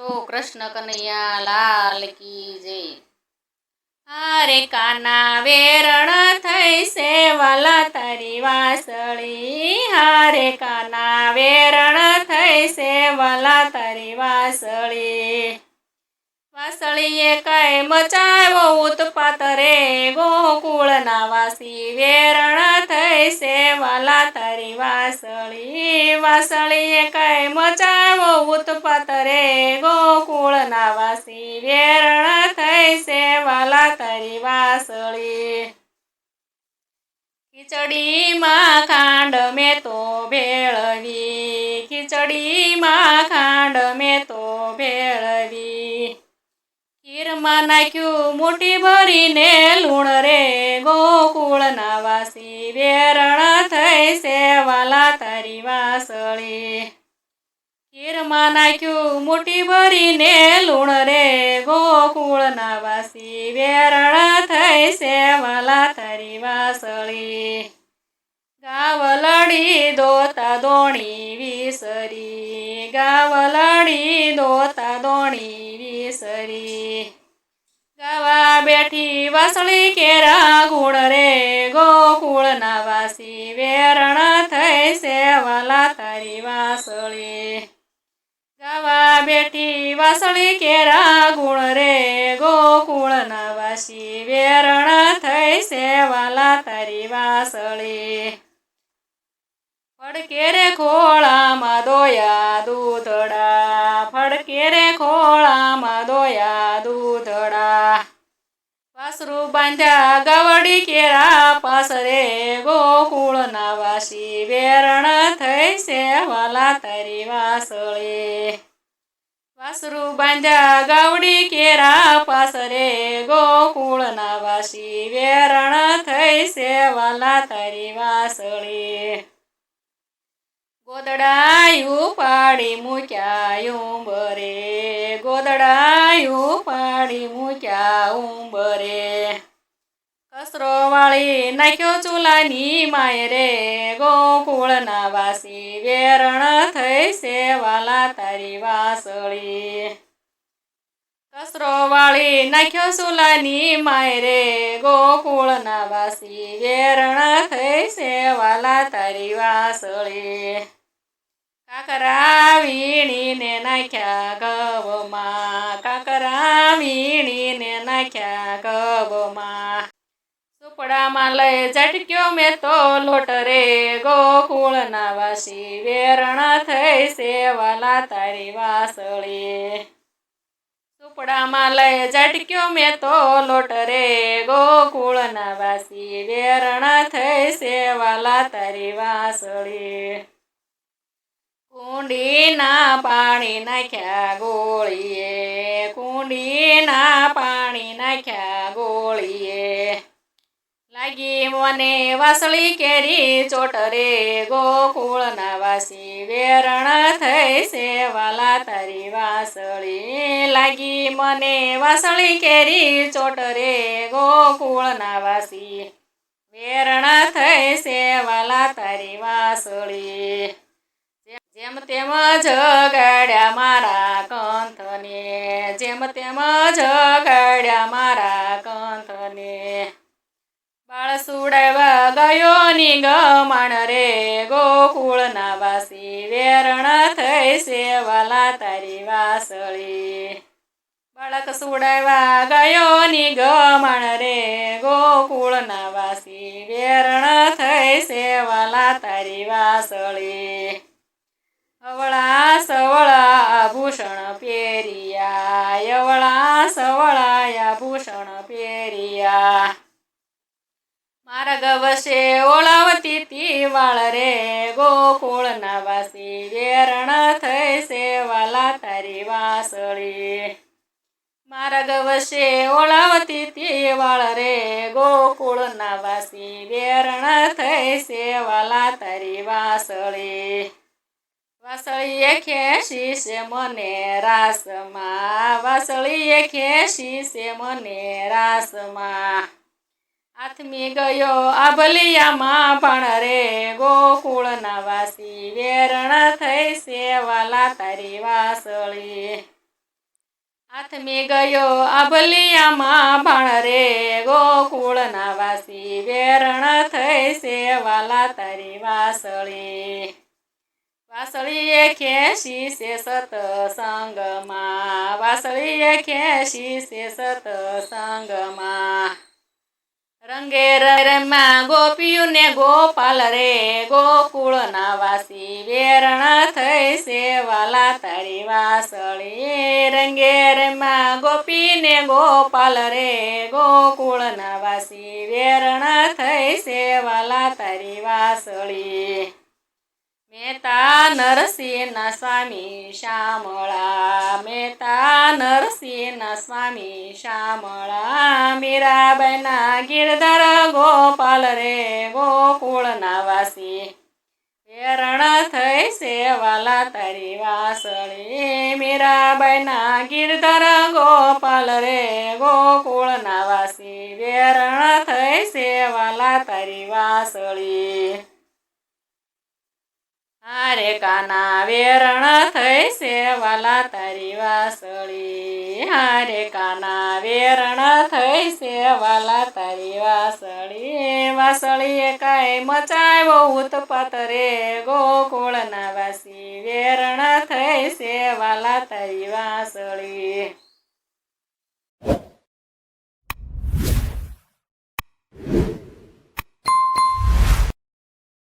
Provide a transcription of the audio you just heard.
બોલો કૃષ્ણ કનૈયા લાલ કી જય। હારે કાના વેરણ થઈ સેવાલા તારી વાસળી, હારે કાના વેરણ થઈ સેવાલા તારી વાસળી। વાસળીએ કઈ મચાવ્યો ઉત્પાત રે, ગોકુળના વાસી વેરણ થઈ સેવાલા તારી વાસળી। વાસળીએ કઈ મચાવ્યો ઉત્પાત રે, ગોકુળના વાસી વેરણ થઈ સેવાલા તારી વાસળી। ખીચડીમાં ખાંડ મેં તો ભેળવી, ખીચડીમાં ખાંડ મેં તો ભેળવી। ખીરમાં નાખ્યું મુઠ્ઠી ભરીને લૂણ રે, ગોકુળના વાસી વેરણ થઈ સેવાલા તારી વાસળી। ખીરમાં નાખ્યું મુઠ્ઠી ભરીને લૂણ રે, ગોકુળના વાસી વેરણ થઈ સેવાલા તારી વાસળી। ગાવલડી દોતા દોણી વિસરી, ગાવલડી દોતા દોણી વિસરી। ગાવા બેઠી વાસળી કેરા ગુણ રે, ગોકુળના વાસી વેરણ થઈ સેવાલા તારી વાસળી। ગાવા બેઠી વાસળી કેરા ગુણ રે, ગોકુળના વાસી વેરણ થઈ સેવાલા તારી વાસળી। ફડકે રે ખોળામાં દોયા દૂધડા, ફડકે રે ખોળામાં દોયા દૂધડા। વાસરું બાંધ્યા ગાવડી કેરા પાસ રે, ગોકુળના વાસી વેરણ થઈ સેવાલા તારી વાસળી। વાસરું બાંધ્યા ગાવડી કેરા પાસ રે, ગોકુળના વાસી વેરણ થઈ સેવાલા તારી વાસળી। ગોદડાયું પાડી મૂક્યા ઉંબરે, ગોદડાયું પાડી મૂક્યા ઉંબરે। કસરો વાળી નાખ્યો ચૂલાની માય રે, ગોકુળના વાસી વેરણ થઈ સેવાલા તારી વાસળી। કસરો વાળી નાખ્યો ચૂલાની માય રે, ગોકુળના વાસી વેરણ થઈ સેવાલા તારી વાસળી। કાકરા વીણીને નાખ્યા ગવમાં, કાકરા વીણીને નાખ્યા ગવમાં। સુપડામાં લઈ ઝટક્યો મેં તો લોટ રે, ગોકુળના વાસી વેરણ થઈ સેવાલા તારી વાસળી। સુપડામાં લઈ ઝટક્યો મેં તો લોટ રે, ગોકુળના વાસી વેરણ થઈ સેવાલા તારી વાસળી। કુંડીના પાણી નાખ્યા ગોળીએ, કુંડીના પાણી નાખ્યા ગોળીએ। લાગી મને વાસળી કેરી ચોટ રે, ગોકુળના વાસી વેરણ થઈ સેવાલા તારી વાસળી। લાગી મને વાસળી કેરી ચોટ રે, ગોકુળના વાસી વેરણ થઈ સેવાલા તારી વાસળી। જેમ તેમ જગાડ્યા મારા કંથને, જેમ તેમ જગાડ્યા મારા કંથને। બાળ સુડાવ્યા ગયોની ગમાણ રે, ગોકુળના વાસી વેરણ થઈ સેવાલા તારી વાસળી। બાળક સુડાવ્યા ગયોની ગમાણ રે, ગોકુળના વાસી વેરણ થઈ સેવાલા તારી વાસળી। અવળા સવળા આભૂષણ પહેર્યા, અવળા સવળા આભૂષણ પહેર્યા। માર્ગ વશે ઓળાવતી તી વાળ રે, ગોકુળના વાસી વેરણ થઈ સેવાલા તારી વાસળી। માર્ગ વશે ઓળાવતી તી વાળ રે, ગોકુળના વાસી વેરણ થઈ સેવાલા તારી વાસળી। વાસળીએ ખેંચી છે મને રાસમાં, વાસળીએ ખેંચી છે મને રાસમાં। આથમી ગયો આભલિયામાં ભાણ રે, ગોકુળના વાસી વેરણ થઈ સેવાલા તારી વાસળી। આથમી ગયો આભલિયામાં ભાણ રે ગોકુળના વાસી વેરણ થઈ સેવાલા તારી વાસળી વાસળીએ ખેંચી છે સતસંગમાં વાસળીએ ખેંચી છે સતસંગમાં રંગે રંગમાં ગોપિયું ને ગોપાલ રે ગોકુળના વાસી વેરણ થઈ સેવાલા તારી વાસળી રંગે રંગમાં ગોપી ને ગોપાલ રે ગોકુળના વાસી વેરણ થઈ સેવાલા તારી વાસળી મહેતા નરસિંહના સ્વામી શામળા મહેતા નરસિંહના સ્વામી શામળા મીરાબાઈના ગિરધર ગોપાલ રે ગોકુળના વાસી વેરણ થઈ સેવાલા તારી વાસળી મીરાબાઈના ગિરધર ગોપાલ રે ગોકુળના વાસી વેરણ થઈ સેવાલા તારી વાસળી હારે કાના વેરણ થઈ સેવાલા તારી વાસળી હારે કાના વેરણ થઈ સેવાલા તારી વાસળી વાસળીએ કાંઈ મચાવ્યો ઉત્પાત રે ગોકુળના વાસી વેરણ થઈ સેવાલા તારી વાસળી